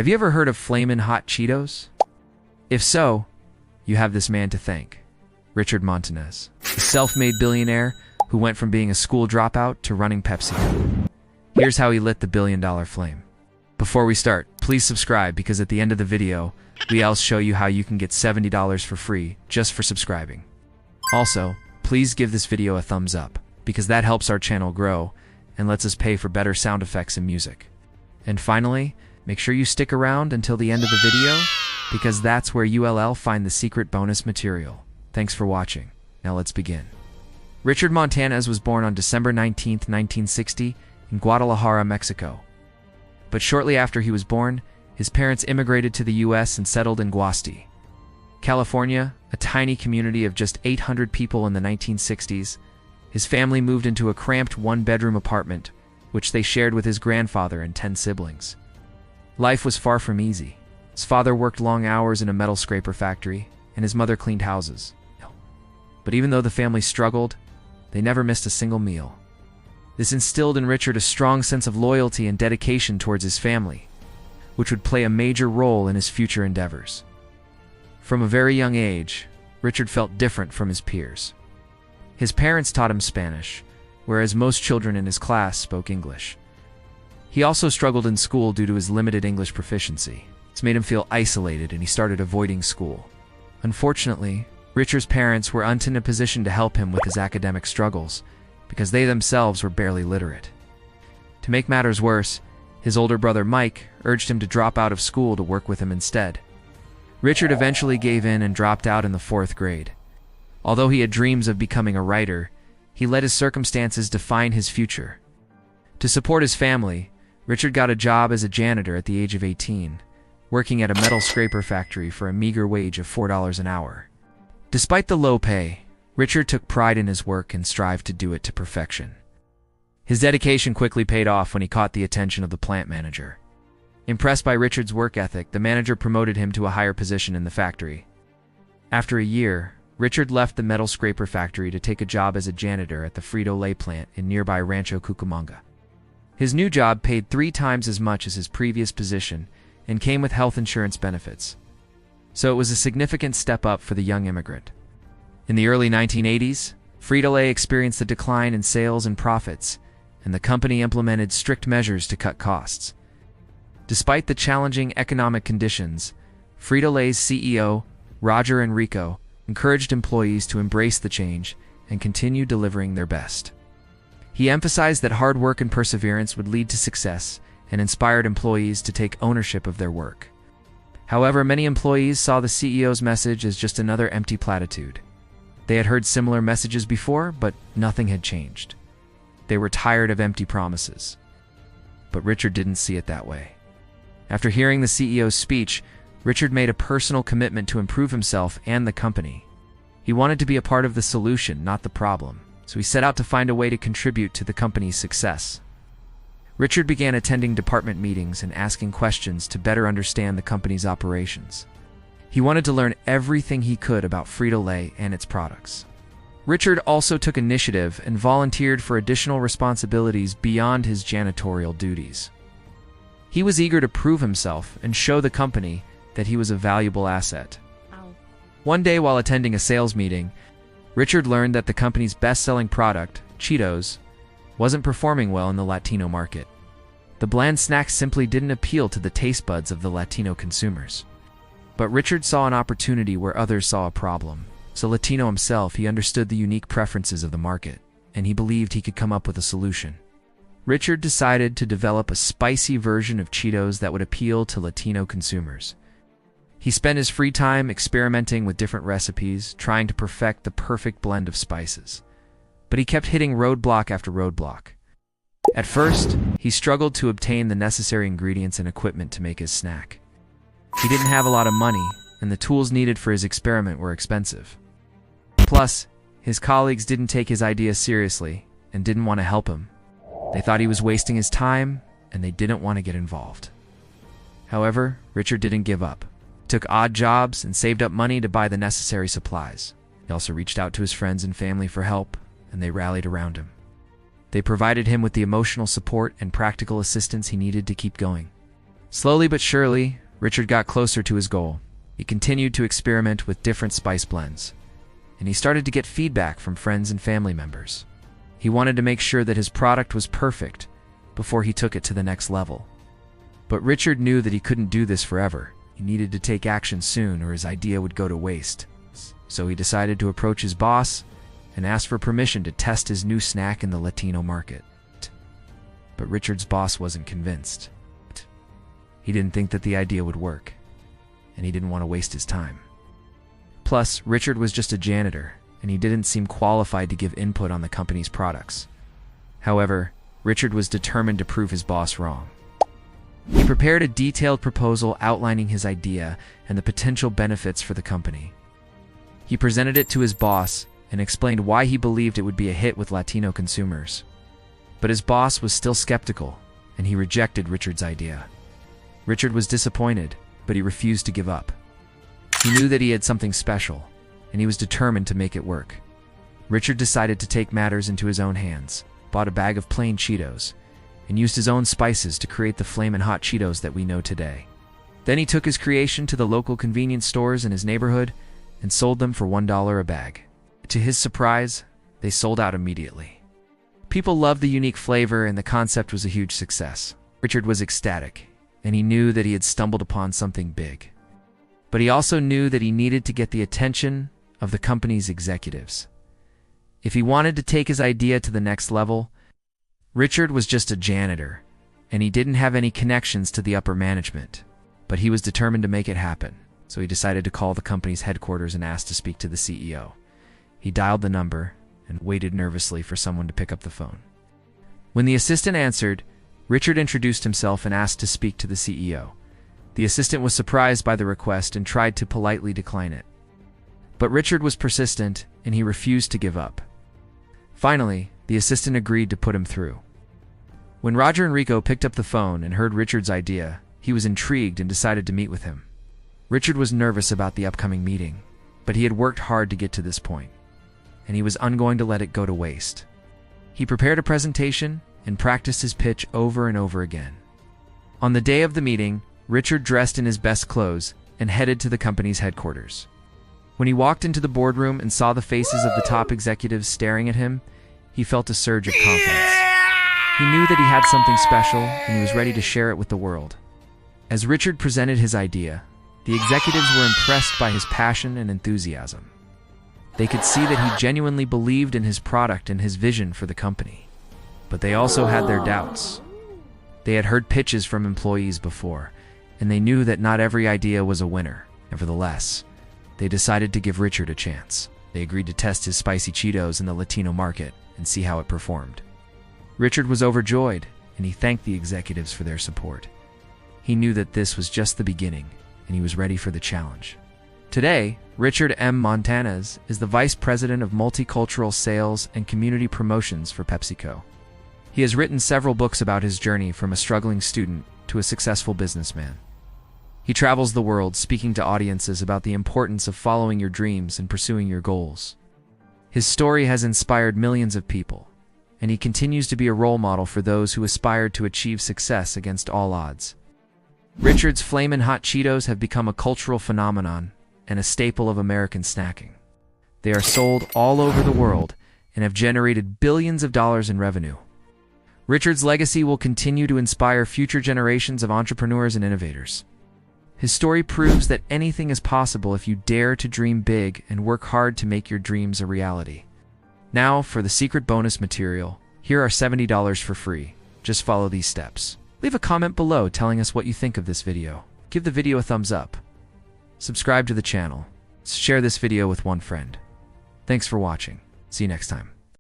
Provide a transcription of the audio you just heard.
Have you ever heard of Flamin Hot Cheetos? If so, you have this man to thank, Richard Montanez, a self-made billionaire who went from being a school dropout to running Pepsi. Here's how he lit the billion-dollar flame. Before we start, please subscribe because at the end of the video, we'll show you how you can get $70 for free just for subscribing. Also, please give this video a thumbs up because that helps our channel grow and lets us pay for better sound effects and music. And finally, make sure you stick around until the end of the video because that's where you'll find the secret bonus material. Thanks for watching. Now let's begin. Richard Montanez was born on December 19, 1960 in Guadalajara, Mexico. But shortly after he was born, his parents immigrated to the US and settled in Guasti, California, a tiny community of just 800 people in the 1960s. His family moved into a cramped one-bedroom apartment, which they shared with his grandfather and 10 siblings. Life was far from easy. His father worked long hours in a metal scraper factory, and his mother cleaned houses. But even though the family struggled, they never missed a single meal. This instilled in Richard a strong sense of loyalty and dedication towards his family, which would play a major role in his future endeavors. From a very young age, Richard felt different from his peers. His parents taught him Spanish, whereas most children in his class spoke English. He also struggled in school due to his limited English proficiency. This made him feel isolated and he started avoiding school. Unfortunately, Richard's parents were in a position to help him with his academic struggles because they themselves were barely literate. To make matters worse, his older brother Mike urged him to drop out of school to work with him instead. Richard eventually gave in and dropped out in the 4th grade. Although he had dreams of becoming a writer, he let his circumstances define his future. To support his family, Richard got a job as a janitor at the age of 18, working at a metal scraper factory for a meager wage of $4 an hour. Despite the low pay, Richard took pride in his work and strived to do it to perfection. His dedication quickly paid off when he caught the attention of the plant manager. Impressed by Richard's work ethic, the manager promoted him to a higher position in the factory. After a year, Richard left the metal scraper factory to take a job as a janitor at the Frito Lay plant in nearby Rancho Cucamonga. His new job paid 3 times as much as his previous position and came with health insurance benefits. So it was a significant step up for the young immigrant. In the early 1980s, Frito Lay experienced a decline in sales and profits, and the company implemented strict measures to cut costs. Despite the challenging economic conditions, Frito Lay's CEO, Roger Enrico, encouraged employees to embrace the change and continue delivering their best. He emphasized that hard work and perseverance would lead to success and inspired employees to take ownership of their work. However, many employees saw the CEO's message as just another empty platitude. They had heard similar messages before, but nothing had changed. They were tired of empty promises. But Richard didn't see it that way. After hearing the CEO's speech, Richard made a personal commitment to improve himself and the company. He wanted to be a part of the solution, not the problem, so he set out to find a way to contribute to the company's success. Richard began attending department meetings and asking questions to better understand the company's operations. He wanted to learn everything he could about Frito Lay and its products. Richard also took initiative and volunteered for additional responsibilities beyond his janitorial duties. He was eager to prove himself and show the company that he was a valuable asset. One day while attending a sales meeting, Richard learned that the company's best-selling product, Cheetos, wasn't performing well in the Latino market. The bland snacks simply didn't appeal to the taste buds of the Latino consumers. But Richard saw an opportunity where others saw a problem. So Latino himself, he understood the unique preferences of the market, and he believed he could come up with a solution. Richard decided to develop a spicy version of Cheetos that would appeal to Latino consumers. He spent his free time experimenting with different recipes, trying to perfect the perfect blend of spices. But he kept hitting roadblock after roadblock. At first, he struggled to obtain the necessary ingredients and equipment to make his snack. He didn't have a lot of money, and the tools needed for his experiment were expensive. Plus, his colleagues didn't take his ideas seriously and didn't want to help him. They thought he was wasting his time, and they didn't want to get involved. However, Richard didn't give up. He took odd jobs and saved up money to buy the necessary supplies. He also reached out to his friends and family for help, and they rallied around him. They provided him with the emotional support and practical assistance he needed to keep going. Slowly but surely, Richard got closer to his goal. He continued to experiment with different spice blends, and he started to get feedback from friends and family members. He wanted to make sure that his product was perfect before he took it to the next level. But Richard knew that he couldn't do this forever. He needed to take action soon or his idea would go to waste. So he decided to approach his boss and ask for permission to test his new snack in the Latino market. But Richard's boss wasn't convinced. He didn't think that the idea would work, and he didn't want to waste his time. Plus, Richard was just a janitor, and he didn't seem qualified to give input on the company's products. However, Richard was determined to prove his boss wrong. He prepared a detailed proposal outlining his idea and the potential benefits for the company. He presented it to his boss and explained why he believed it would be a hit with Latino consumers. But his boss was still skeptical, and he rejected Richard's idea. Richard was disappointed, but he refused to give up. He knew that he had something special, and he was determined to make it work. Richard decided to take matters into his own hands, bought a bag of plain Cheetos, and used his own spices to create the Flamin Hot Cheetos that we know today. Then he took his creation to the local convenience stores in his neighborhood and sold them for $1 a bag. To his surprise, they sold out immediately. People loved the unique flavor and the concept was a huge success. Richard was ecstatic, and he knew that he had stumbled upon something big. But he also knew that he needed to get the attention of the company's executives. If he wanted to take his idea to the next level, Richard was just a janitor, and he didn't have any connections to the upper management. But he was determined to make it happen, so he decided to call the company's headquarters and asked to speak to the CEO. He dialed the number and waited nervously for someone to pick up the phone. When the assistant answered, Richard introduced himself and asked to speak to the CEO. The assistant was surprised by the request and tried to politely decline it. But Richard was persistent, and he refused to give up. Finally, the assistant agreed to put him through. When Roger Enrico picked up the phone and heard Richard's idea, he was intrigued and decided to meet with him. Richard was nervous about the upcoming meeting, but he had worked hard to get to this point, and he was ungoing to let it go to waste. He prepared a presentation and practiced his pitch over and over again. On the day of the meeting, Richard dressed in his best clothes and headed to the company's headquarters. When he walked into the boardroom and saw the faces of the top executives staring at him, he felt a surge of confidence. He knew that he had something special, and he was ready to share it with the world. As Richard presented his idea, the executives were impressed by his passion and enthusiasm. They could see that he genuinely believed in his product and his vision for the company. But they also had their doubts. They had heard pitches from employees before, and they knew that not every idea was a winner. Nevertheless, they decided to give Richard a chance. They agreed to test his spicy Cheetos in the Latino market and see how it performed. Richard was overjoyed, and he thanked the executives for their support. He knew that this was just the beginning, and he was ready for the challenge. Today, Richard M. Montanez is the Vice President of Multicultural Sales and Community Promotions for PepsiCo. He has written several books about his journey from a struggling student to a successful businessman. He travels the world speaking to audiences about the importance of following your dreams and pursuing your goals. His story has inspired millions of people, and he continues to be a role model for those who aspire to achieve success against all odds. Richard's Flamin Hot Cheetos have become a cultural phenomenon and a staple of American snacking. They are sold all over the world and have generated billions of dollars in revenue. Richard's legacy will continue to inspire future generations of entrepreneurs and innovators. His story proves that anything is possible if you dare to dream big and work hard to make your dreams a reality. Now, for the secret bonus material, here are $70 for free. Just follow these steps. Leave a comment below telling us what you think of this video. Give the video a thumbs up. Subscribe to the channel. Share this video with one friend. Thanks for watching. See you next time.